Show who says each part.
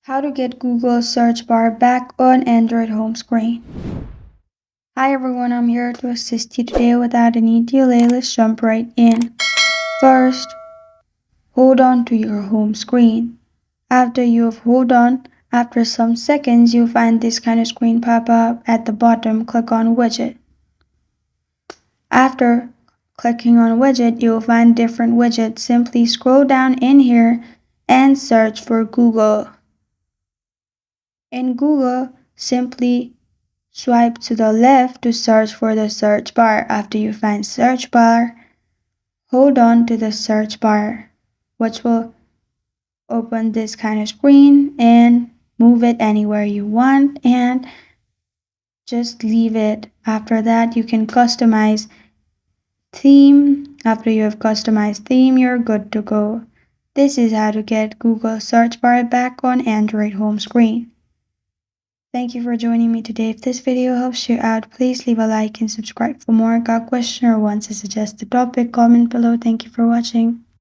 Speaker 1: How to get Google search bar back on Android home screen. Hi everyone, I'm here to assist you today without any delay. Let's jump right in. First, hold on to your home screen. After you have hold on, after some seconds, you'll find this kind of screen pop up at the bottom. Click on widget. After clicking on widget, you'll find different widgets. Simply scroll down in here and search for Google. In Google, simply swipe to the left to search for the search bar. After you find search bar, hold on to the search bar, which will open this kind of screen, and move it anywhere you want and just leave it. After that, you can customize theme. After you have customized theme, you're good to go. This is how to get Google search bar back on Android home screen. Thank you for joining me today. If this video helps you out, please leave a like and subscribe for more. Got a question or want to suggest a topic? Comment below. Thank you for watching.